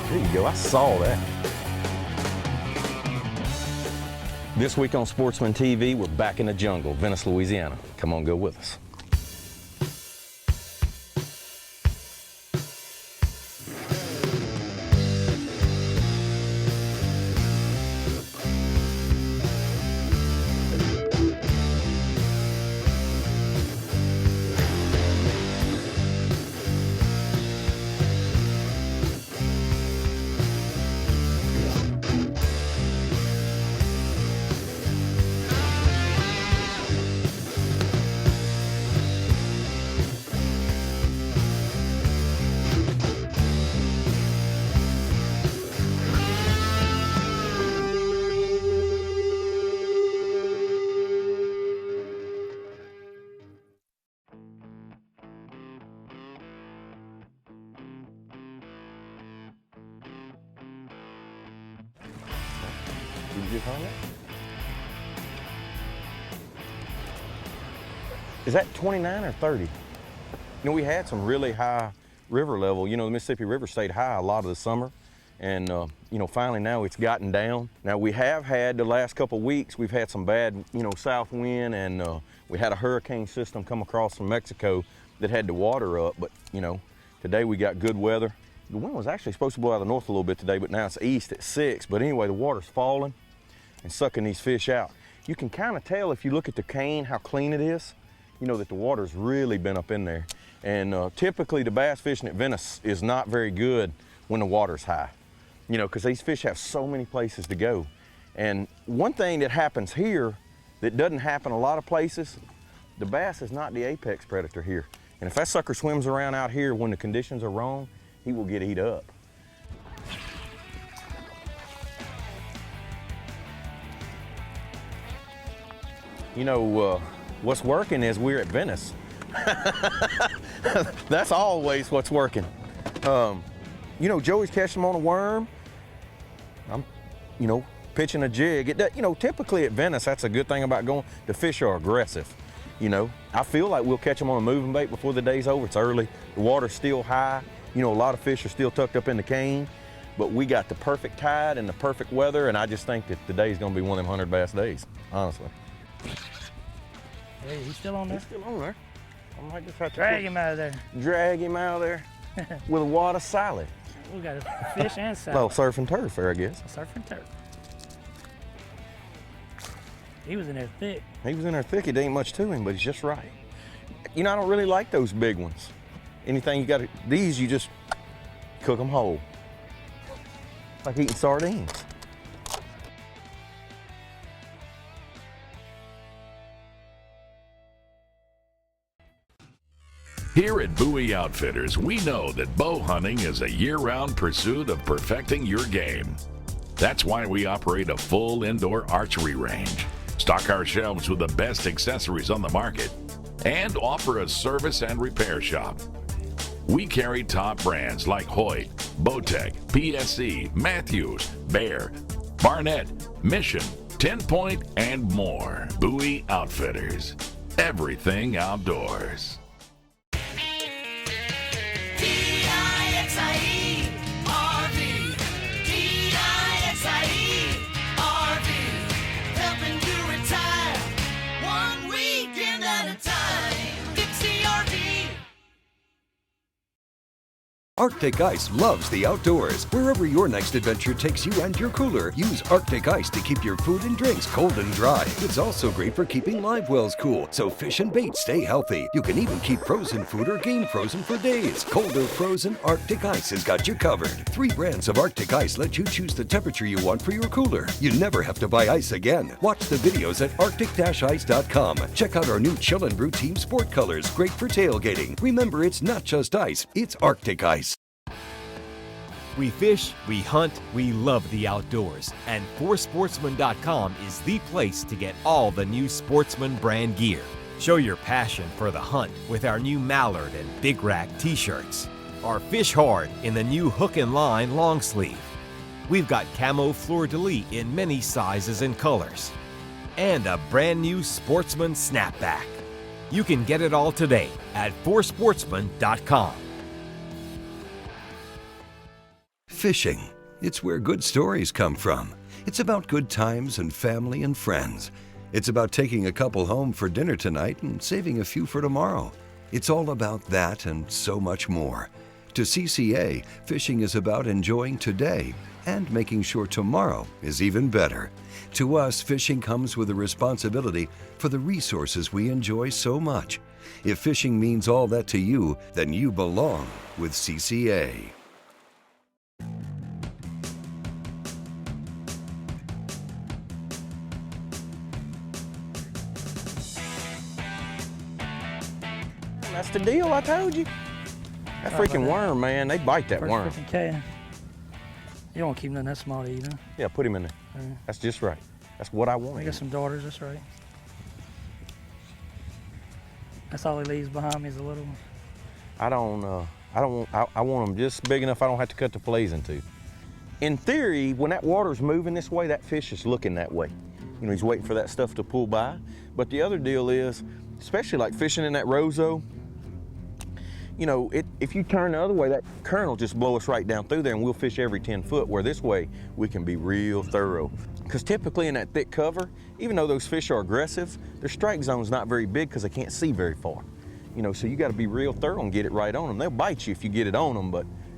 There you go, I saw that. This week on Sportsman TV, we're back in the jungle, Venice, Louisiana. Come on, go with us. Did you just find that? Is that 29 or 30? You know, we had some really high river level. You know, the Mississippi River stayed high a lot of the summer. And, you know, finally now it's gotten down. Now we have had the last couple of weeks, we've had some bad, you know, south wind, and we had a hurricane system come across from Mexico that had the water up. But, you know, today we got good weather. The wind was actually supposed to blow out of the north a little bit today, but now it's east at 6. But anyway, the water's falling and sucking these fish out. You can kind of tell if you look at the cane how clean it is, you know, that the water's really been up in there. And typically the bass fishing at Venice is not very good when the water's high, you know, because these fish have so many places to go. And one thing that happens here that doesn't happen a lot of places, the bass is not the apex predator here. And if that sucker swims around out here when the conditions are wrong, he will get eat up. You know, what's working is we're at Venice. That's always what's working. You know, Joey's catching them on a worm. I'm, you know, pitching a jig. You know, typically at Venice, that's a good thing about going. The fish are aggressive. You know, I feel like we'll catch them on a moving bait before the day's over. It's early. The water's still high. You know, a lot of fish are still tucked up in the cane, but we got the perfect tide and the perfect weather, and I just think that today's gonna be one of them 100 bass days, honestly. Hey, he's still on there? He's still on there. I might just have to drag him out of there. Drag him out of there with a water salad. We got a fish and salad. Well, surf and turf there, I guess. Surf and turf. He was in there thick. He was in there thick. It ain't much to him, but he's just right. You know, I don't really like those big ones. Anything you got to, these you just cook them whole. Like eating sardines. Here at Bowie Outfitters, we know that bow hunting is a year-round pursuit of perfecting your game. That's why we operate a full indoor archery range, stock our shelves with the best accessories on the market, and offer a service and repair shop. We carry top brands like Hoyt, Bowtech, PSC, Matthews, Bear, Barnett, Mission, 10 Point, and more. Bowie Outfitters. Everything outdoors. Arctic Ice loves the outdoors. Wherever your next adventure takes you and your cooler, use Arctic Ice to keep your food and drinks cold and dry. It's also great for keeping live wells cool, so fish and bait stay healthy. You can even keep frozen food or game frozen for days. Cold or frozen, Arctic Ice has got you covered. 3 brands of Arctic Ice let you choose the temperature you want for your cooler. You never have to buy ice again. Watch the videos at arctic-ice.com. Check out our new Chill and Brew Team Sport colors, great for tailgating. Remember, it's not just ice, it's Arctic Ice. We fish, we hunt, we love the outdoors, and forsportsman.com is the place to get all the new Sportsman brand gear. Show your passion for the hunt with our new Mallard and Big Rack t-shirts, or fish hard in the new Hook and Line long sleeve. We've got camo fleur-de-lis in many sizes and colors, and a brand new Sportsman snapback. You can get it all today at forsportsman.com. Fishing. It's where good stories come from. It's about good times and family and friends. It's about taking a couple home for dinner tonight and saving a few for tomorrow. It's all about that and so much more. To CCA, fishing is about enjoying today and making sure tomorrow is even better. To us, fishing comes with a responsibility for the resources we enjoy so much. If fishing means all that to you, then you belong with CCA. That's the deal, I told you. That freaking worm, man, they bite that worm. Freaking K. You don't keep nothing that small to eat, huh? Yeah, put him in there. That's just right. That's what I want. I got some daughters, that's right. That's all he leaves behind me is a little one. I want them just big enough I don't have to cut the fillets into. In theory, when that water's moving this way, that fish is looking that way. You know, he's waiting for that stuff to pull by. But the other deal is, especially like fishing in that roseau, you know, if you turn the other way, that current will just blow us right down through there and we'll fish every 10 foot, where this way we can be real thorough. Because typically in that thick cover, even though those fish are aggressive, their strike zone's not very big because they can't see very far. You know, so you got to be real thorough and get it right on them. They'll bite you if you get it on them,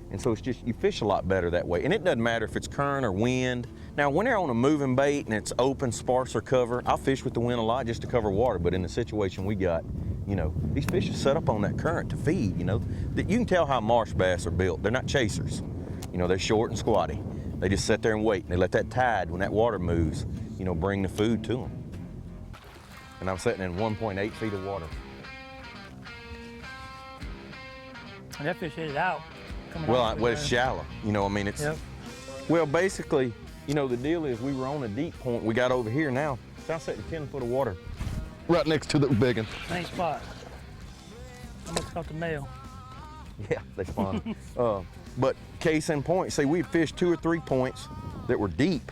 and so it's just, you fish a lot better that way. And it doesn't matter if it's current or wind. Now, when they're on a moving bait and it's open, sparser cover, I'll fish with the wind a lot just to cover water. But in the situation we got, you know, these fish are set up on that current to feed, you know. You can tell how marsh bass are built. They're not chasers. You know, they're short and squatty. They just sit there and wait, and they let that tide, when that water moves, you know, bring the food to them. And I'm sitting in 1.8 feet of water. And that fish hit it out. Well, it's shallow. You know, I mean, it's, Yep. Well, basically, you know, the deal is we were on a deep point. We got over here now. So I'm sitting 10 foot of water right next to the big one. Same spot. I must have caught the male. Yeah, they spawn. But case in point, see, we fished 2 or 3 points that were deep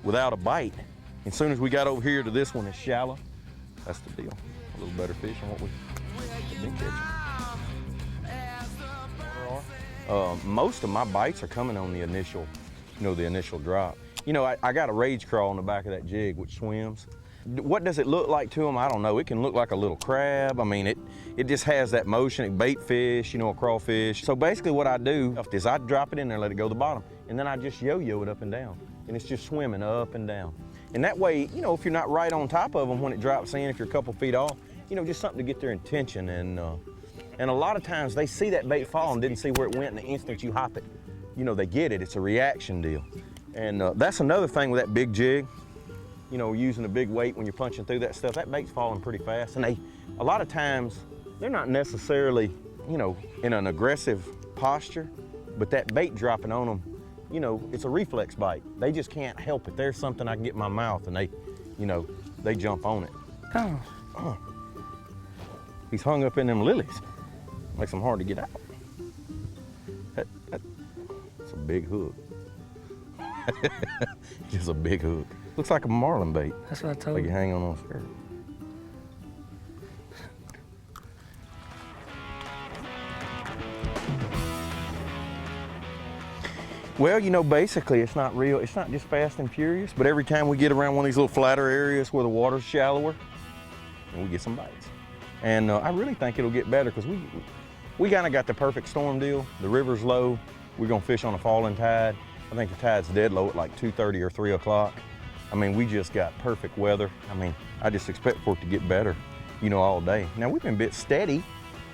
without a bite. As soon as we got over here to this one that's shallow, that's the deal. A little better fish than what we've been catching. Most of my bites are coming on the initial, you know, the initial drop. You know, I got a rage crawl on the back of that jig which swims. What does it look like to them? I don't know. It can look like a little crab. I mean, it just has that motion. It bait fish, you know, a crawfish. So basically what I do is I drop it in there, let it go to the bottom, and then I just yo-yo it up and down. And it's just swimming up and down. And that way, you know, if you're not right on top of them when it drops in, if you're a couple feet off, you know, just something to get their attention. And a lot of times they see that bait fall and didn't see where it went, and the instant you hop it, you know, they get it. It's a reaction deal. And that's another thing with that big jig. You know, using a big weight when you're punching through that stuff, that bait's falling pretty fast. And a lot of times, they're not necessarily, you know, in an aggressive posture, but that bait dropping on them, you know, it's a reflex bite. They just can't help it. There's something I can get in my mouth, and they, you know, they jump on it. Come on. He's hung up in them lilies. Makes them hard to get out. That's a big hook. Just a big hook. Looks like a marlin bait. That's what I told like you. You hang on skirt. Well, you know, basically it's not real. It's not just fast and furious, but every time we get around one of these little flatter areas where the water's shallower, and we get some bites. And I really think it'll get better because we kind of got the perfect storm deal. The river's low. We're gonna fish on a falling tide. I think the tide's dead low at like 2:30 or 3 o'clock. I mean, we just got perfect weather. I mean, I just expect for it to get better, you know, all day. Now, we've been a bit steady.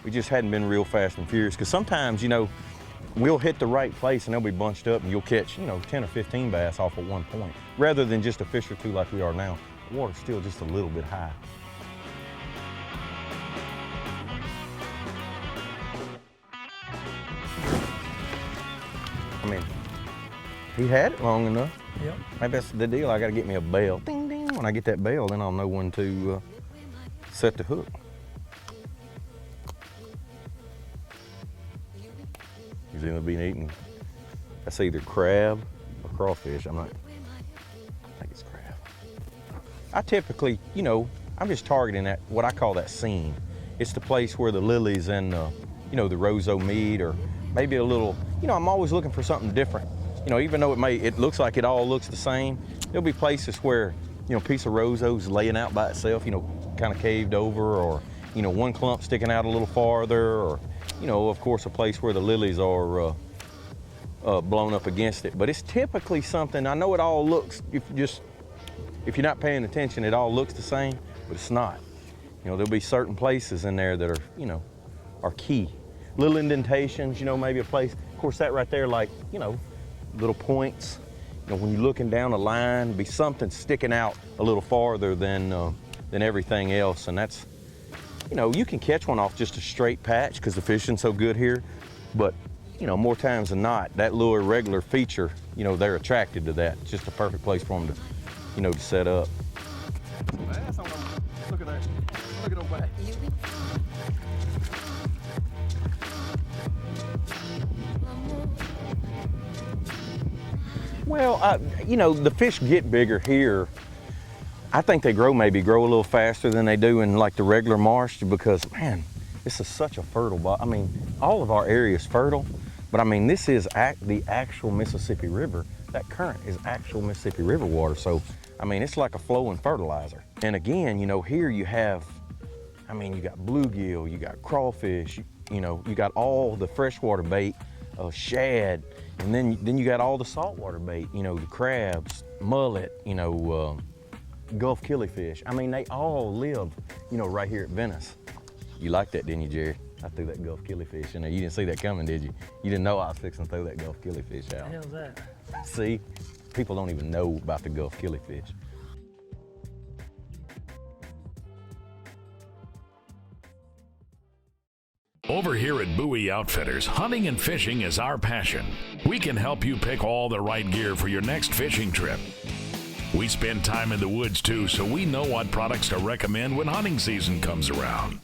We just hadn't been real fast and furious, because sometimes, you know, we'll hit the right place and they'll be bunched up and you'll catch, you know, 10 or 15 bass off at one point, rather than just a fish or two like we are now. The water's still just a little bit high. I mean, he had it long enough. Yep. Maybe that's the deal. I got to get me a bell. Ding, ding. When I get that bell, then I'll know when to set the hook. He's either being eaten. That's either crab or crawfish. I think it's crab. I typically, you know, I'm just targeting that, what I call that seam. It's the place where the lilies and, you know, the roseau meet, or maybe a little, you know, I'm always looking for something different. You know, even though it looks like it all looks the same, there'll be places where, you know, a piece of roseo's laying out by itself, you know, kind of caved over, or, you know, one clump sticking out a little farther, or, you know, of course, a place where the lilies are blown up against it. But it's typically something, I know it all looks, if you're not paying attention, it all looks the same, but it's not. You know, there'll be certain places in there that are, you know, are key. Little indentations, you know, maybe a place, of course, that right there, like, you know, little points. You know, when you're looking down a line, be something sticking out a little farther than everything else. And that's, you know, you can catch one off just a straight patch because the fishing's so good here. But, you know, more times than not, that little irregular feature, you know, they're attracted to that. It's just a perfect place for them to, you know, to set up. Look at that. Look at those back. Well, you know, the fish get bigger here. I think they maybe grow a little faster than they do in like the regular marsh because, man, this is such a fertile body. I mean, all of our area is fertile, but I mean, this is the actual Mississippi River. That current is actual Mississippi River water. So, I mean, it's like a flowing fertilizer. And again, you know, here you have, I mean, you got bluegill, you got crawfish, you know, you got all the freshwater bait, shad, and then you got all the saltwater bait, you know, the crabs, mullet, you know, Gulf killifish. I mean, they all live, you know, right here at Venice. You liked that, didn't you, Jerry? I threw that Gulf killifish in there. You didn't see that coming, did you? You didn't know I was fixing to throw that Gulf killifish out. What the hell's that? See, people don't even know about the Gulf killifish. Over here at Bowie Outfitters, hunting and fishing is our passion. We can help you pick all the right gear for your next fishing trip. We spend time in the woods too, so we know what products to recommend when hunting season comes around.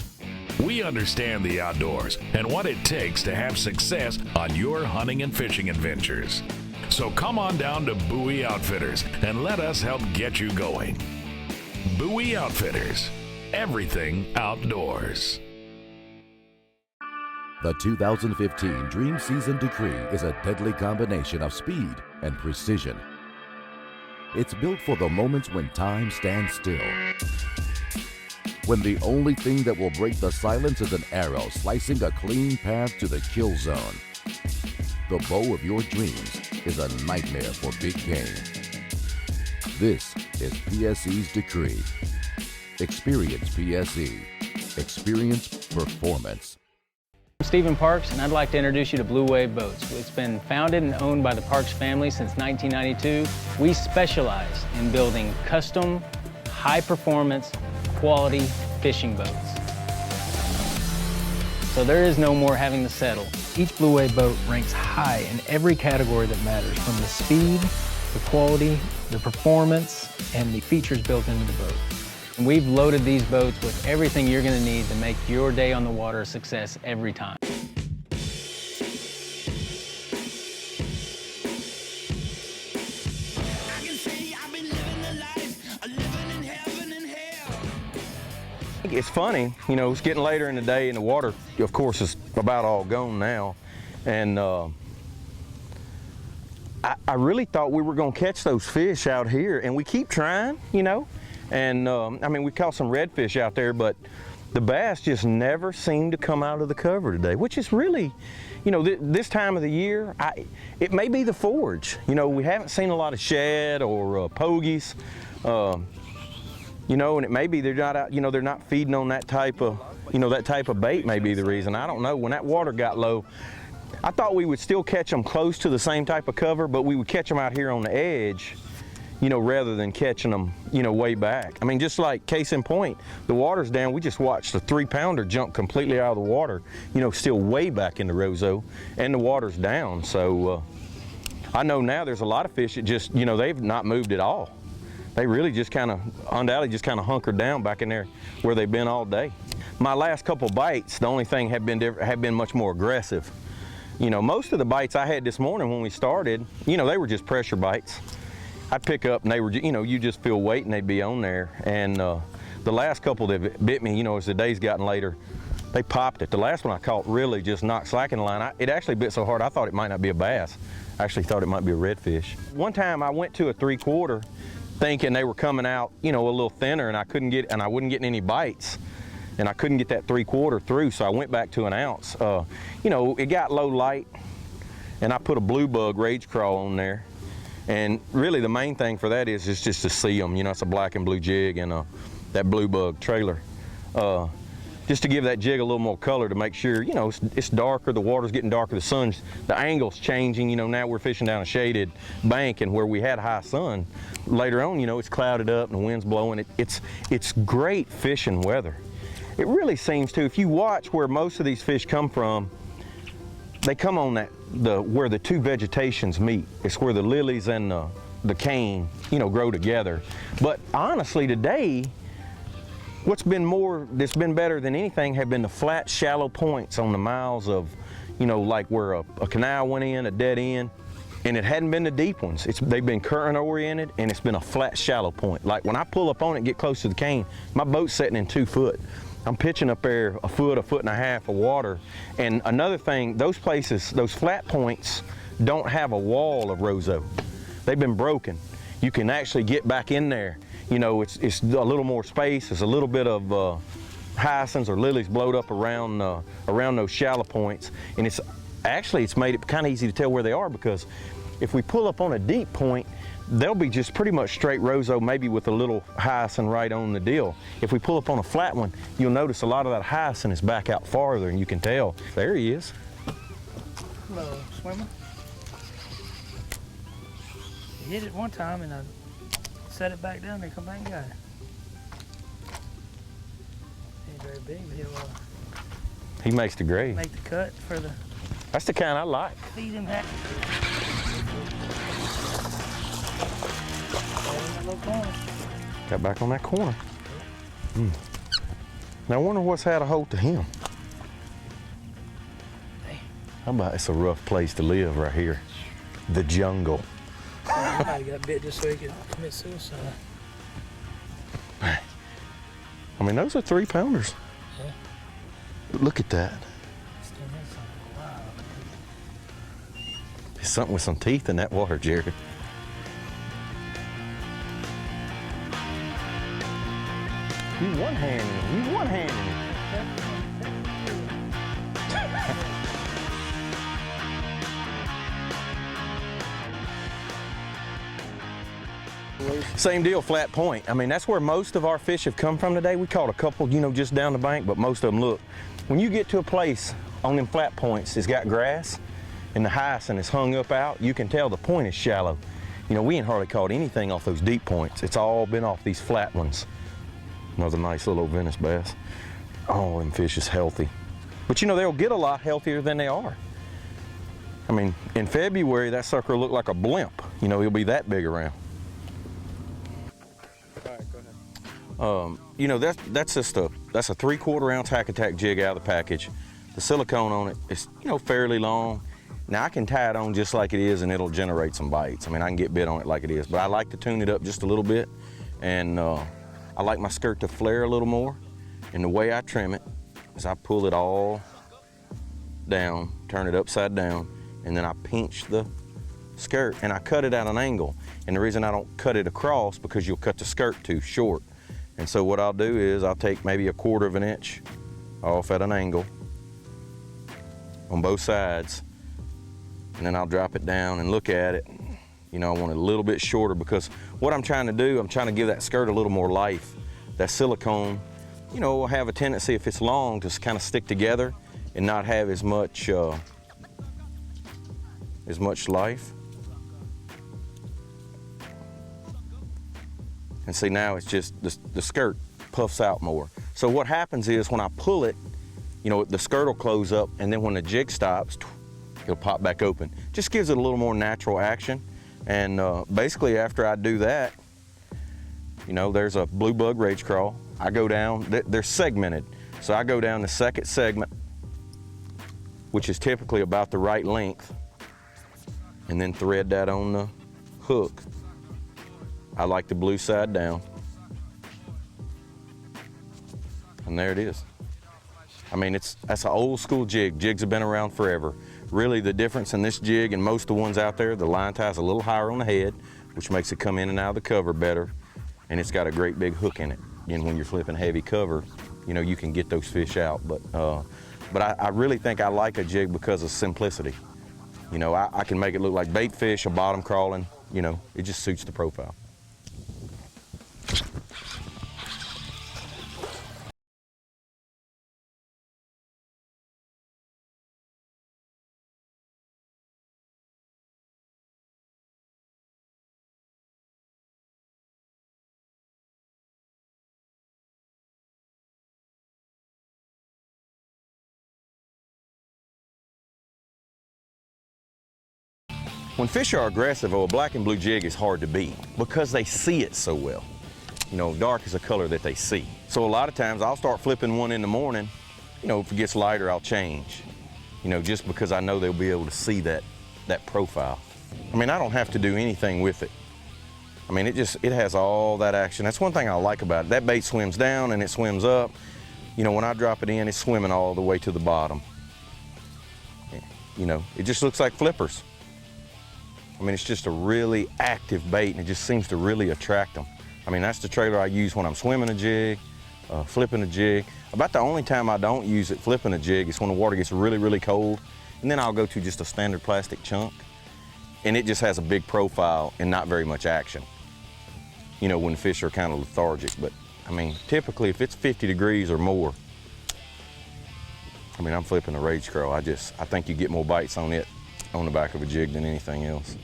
We understand the outdoors and what it takes to have success on your hunting and fishing adventures. So come on down to Bowie Outfitters and let us help get you going. Bowie Outfitters, everything outdoors. The 2015 Dream Season Decree is a deadly combination of speed and precision. It's built for the moments when time stands still. When the only thing that will break the silence is an arrow slicing a clean path to the kill zone. The bow of your dreams is a nightmare for big game. This is PSE's Decree. Experience PSE. Experience performance. I'm Stephen Parks, and I'd like to introduce you to Blue Wave Boats. It's been founded and owned by the Parks family since 1992. We specialize in building custom, high-performance, quality fishing boats. So there is no more having to settle. Each Blue Wave boat ranks high in every category that matters, from the speed, the quality, the performance, and the features built into the boat. And we've loaded these boats with everything you're going to need to make your day on the water a success every time. It's funny, you know, it's getting later in the day and the water, of course, is about all gone now. And I really thought we were going to catch those fish out here, and we keep trying, you know. And I mean, we caught some redfish out there, but the bass just never seemed to come out of the cover today, which is really, you know, this time of the year, it may be the forage. You know, we haven't seen a lot of shad or pogies, you know, and it may be they're not out, you know, they're not feeding on that type of, you know, that type of bait may be the reason. I don't know. When that water got low, I thought we would still catch them close to the same type of cover, but we would catch them out here on the edge, you know, rather than catching them, you know, way back. I mean, just like case in point, the water's down. We just watched a 3-pounder jump completely out of the water, you know, still way back in the Roseau, and the water's down. So I know now there's a lot of fish that just, you know, they've not moved at all. They really just kind of, undoubtedly just kind of hunkered down back in there where they've been all day. My last couple bites, the only thing have been much more aggressive. You know, most of the bites I had this morning when we started, you know, they were just pressure bites. I'd pick up and they were, you know, you just feel weight and they'd be on there. And the last couple that bit me, you know, as the day's gotten later, They popped it. The last one I caught really just knocked slack in the line. It actually bit so hard I thought it might not be a bass. I actually thought it might be a redfish. One time I went to a 3/4 thinking they were coming out, you know, a little thinner, and I wasn't getting any bites. And I couldn't get that 3/4 through, so I went back to an ounce. You know, it got low light, and I put a blue bug rage crawl on there. And really the main thing for that is just to see them. You know, it's a black and blue jig and that blue bug trailer. Just to give that jig a little more color to make sure, you know, it's darker, the water's getting darker, the angle's changing. You know, now we're fishing down a shaded bank, and where we had high sun, later on, you know, it's clouded up and the wind's blowing. It's great fishing weather. It really seems to. If you watch where most of these fish come from, they come on where the two vegetations meet. It's where the lilies and the cane, you know, grow together. But honestly, today, that's been better than anything have been the flat, shallow points on the miles of, you know, like where a canal went in, a dead end, and it hadn't been the deep ones. They've been current oriented, and it's been a flat, shallow point. Like when I pull up on it and get close to the cane, my boat's sitting in 2 foot. I'm pitching up there a foot and a half of water. And another thing, those places, those flat points don't have a wall of roseau. They've been broken. You can actually get back in there. You know, it's a little more space. There's a little bit of hyacinths or lilies blowed up around those shallow points. And it's made it kind of easy to tell where they are, because if we pull up on a deep point, they'll be just pretty much straight roseau, maybe with a little hyacinth right on the deal. If we pull up on a flat one, you'll notice a lot of that hyacinth is back out farther, and you can tell. There he is. Hello, swimmer. He hit it one time, and I set it back down there, come back and got it. Ain't very big, but He makes the grade. Make the cut for the... That's the kind I like. Feed him back. Got back on that corner. Now I wonder what's had a hold to him. How about it's a rough place to live right here? The jungle. Somebody got bit just so he could commit suicide. I mean, those are 3-pounders. Yeah. Look at that. There's something with some teeth in that water, Jared. You one-handing him. You one-handing him. Same deal, flat point. I mean, that's where most of our fish have come from today. We caught a couple, you know, just down the bank, but most of them, look. When you get to a place on them flat points, it's got grass and the hyacinth is hung up out, you can tell the point is shallow. You know, we ain't hardly caught anything off those deep points. It's all been off these flat ones. Another nice little old Venice bass. Oh, them fish is healthy. But you know, they'll get a lot healthier than they are. I mean, in February, that sucker will look like a blimp. You know, he'll be that big around. All right, go ahead. You know, that's a 3/4 ounce Hack Attack jig out of the package. The silicone on it is, you know, fairly long. Now I can tie it on just like it is and it'll generate some bites. I mean, I can get bit on it like it is, but I like to tune it up just a little bit. And I like my skirt to flare a little more. And the way I trim it is I pull it all down, turn it upside down, and then I pinch the skirt and I cut it at an angle. And the reason I don't cut it across, because you'll cut the skirt too short. And so what I'll do is I'll take maybe 1/4 of an inch off at an angle on both sides, and then I'll drop it down and look at it. You know, I want it a little bit shorter, because what I'm trying to do, I'm trying to give that skirt a little more life. That silicone, you know, will have a tendency, if it's long, to kind of stick together and not have as much life. And see, now it's just, the skirt puffs out more. So what happens is when I pull it, you know, the skirt will close up, and then when the jig stops, it'll pop back open. Just gives it a little more natural action. And basically after I do that, you know, there's a blue bug rage crawl. I go down, they're segmented. So I go down the second segment, which is typically about the right length, and then thread that on the hook. I like the blue side down. And there it is. I mean, that's an old school jig. Jigs have been around forever. Really, the difference in this jig and most of the ones out there, the line tie's a little higher on the head, which makes it come in and out of the cover better, and it's got a great big hook in it. And when you're flipping heavy cover, you know, you can get those fish out. But I really think I like a jig because of simplicity. You know, I can make it look like bait fish or bottom crawling. You know, it just suits the profile. When fish are aggressive, a black and blue jig is hard to beat because they see it so well. You know, dark is a color that they see. So a lot of times I'll start flipping one in the morning. You know, if it gets lighter, I'll change. You know, just because I know they'll be able to see that profile. I mean, I don't have to do anything with it. I mean, it has all that action. That's one thing I like about it. That bait swims down and it swims up. You know, when I drop it in, it's swimming all the way to the bottom. You know, it just looks like flippers. I mean, it's just a really active bait, and it just seems to really attract them. I mean, that's the trailer I use when I'm swimming a jig, flipping a jig. About the only time I don't use it flipping a jig is when the water gets really, really cold, and then I'll go to just a standard plastic chunk, and it just has a big profile and not very much action. You know, when fish are kind of lethargic, but I mean, typically if it's 50 degrees or more, I mean, I'm flipping a Rage Crow. I think you get more bites on it on the back of a jig than anything else.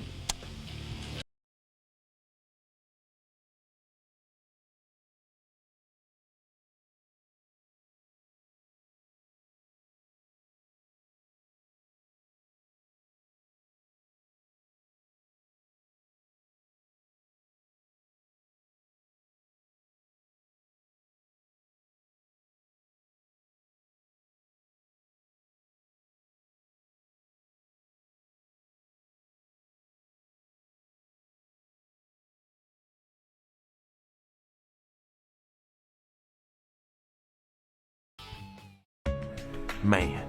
Man,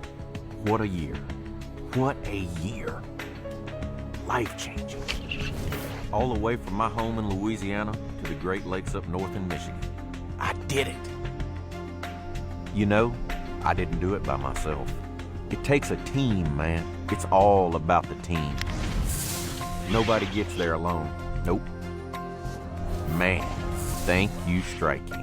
what a year. What a year. Life-changing. All the way from my home in Louisiana to the Great Lakes up north in Michigan. I did it. You know, I didn't do it by myself. It takes a team, man. It's all about the team. Nobody gets there alone. Nope. Man, thank you, Strike King.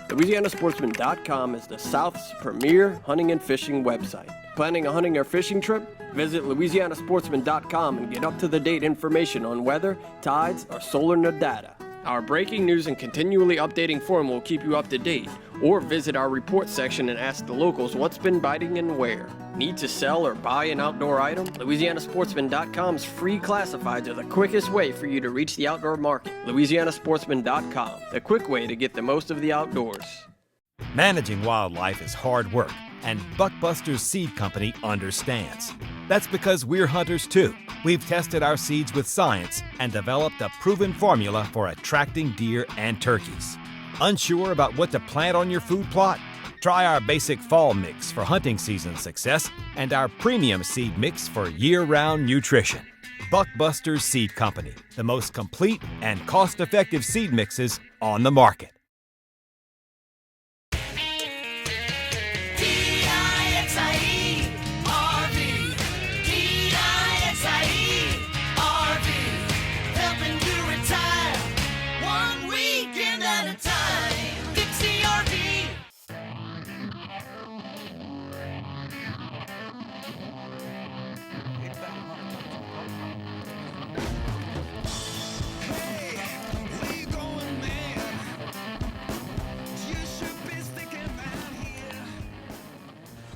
LouisianaSportsman.com is the South's premier hunting and fishing website. Planning a hunting or fishing trip? Visit LouisianaSportsman.com and get up-to-the-date information on weather, tides, or solar data. Our breaking news and continually updating forum will keep you up to date, or visit our report section and ask the locals what's been biting and where. Need to sell or buy an outdoor item? LouisianaSportsman.com's free classifieds are the quickest way for you to reach the outdoor market. LouisianaSportsman.com, the quick way to get the most of the outdoors. Managing wildlife is hard work, and Buckbuster's Seed Company understands. That's because we're hunters too. We've tested our seeds with science and developed a proven formula for attracting deer and turkeys. Unsure about what to plant on your food plot? Try our basic fall mix for hunting season success and our premium seed mix for year-round nutrition. Buckbuster's Seed Company, the most complete and cost-effective seed mixes on the market.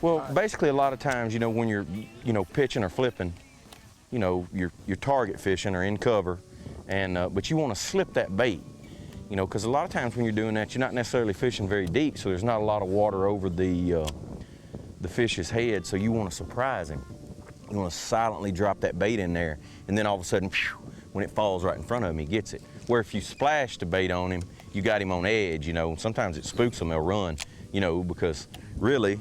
Well, basically a lot of times, you know, when you're, pitching or flipping, you're target fishing or in cover, and but you want to slip that bait, because a lot of times when you're doing that, you're not necessarily fishing very deep, so there's not a lot of water over the fish's head, so you want to surprise him. You want to silently drop that bait in there, and then all of a sudden, when it falls right in front of him, he gets it. Where if you splash the bait on him, you got him on edge, you know. Sometimes it spooks them, they'll run, you know, because really,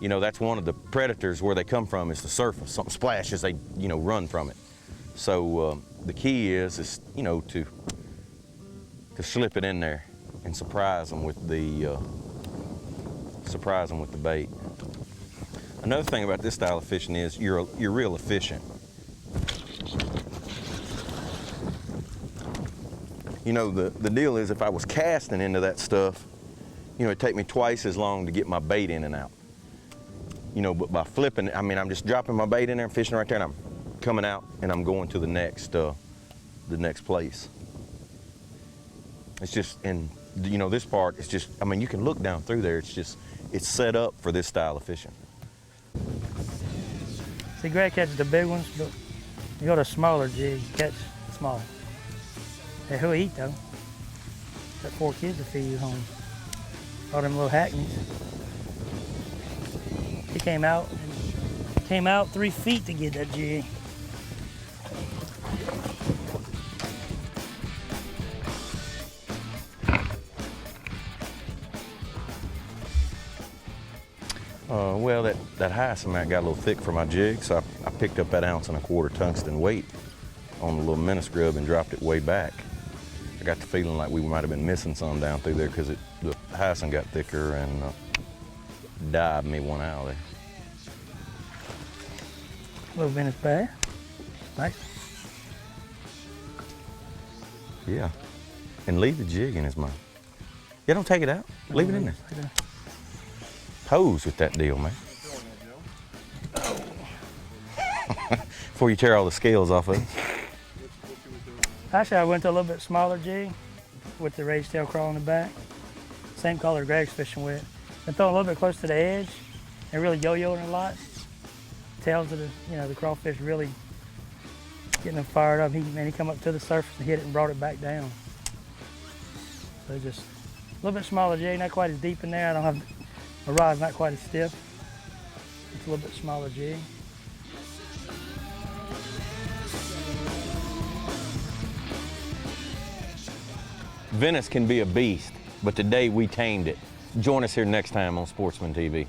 you know, that's one of the predators where they come from is the surface. Something splashes, they, you know, run from it. So the key is, you know, to slip it in there and surprise them with the bait. Another thing about this style of fishing is you're real efficient. You know, the deal is if I was casting into that stuff, you know, it'd take me twice as long to get my bait in and out. You know, but by flipping, I mean, I'm just dropping my bait in there, I'm fishing right there, and I'm coming out, and I'm going to the next place. It's just, and you know, this part, it's just, I mean, you can look down through there, it's set up for this style of fishing. See, Greg catches the big ones, but you go to smaller jigs, you catch small. Hey, he'll eat though. Got 4 kids to feed at home. All them little Hackneys. He came out 3 feet to get that jig. Well, that hyacinth got a little thick for my jig, so I picked up that 1.25 ounce tungsten weight on the little minnow scrub and dropped it way back. I got the feeling like we might have been missing some down through there because the hyacinth got thicker and dived me one out of there. Little Venice bass. Nice. Yeah. And leave the jig in his mouth. Yeah, don't take it out. Leave it in there. Pose with that deal, man. Before you tear all the scales off of it. Actually, I went to a little bit smaller jig with the raised tail crawl in the back. Same color Greg's fishing with. Been throwing a little bit close to the edge and really yo-yoing a lot. Tails of the crawfish really getting them fired up. He come up to the surface and hit it and brought it back down. So just a little bit smaller jig, not quite as deep in there. My rod's not quite as stiff. It's a little bit smaller jig. Venice can be a beast, but today we tamed it. Join us here next time on Sportsman TV.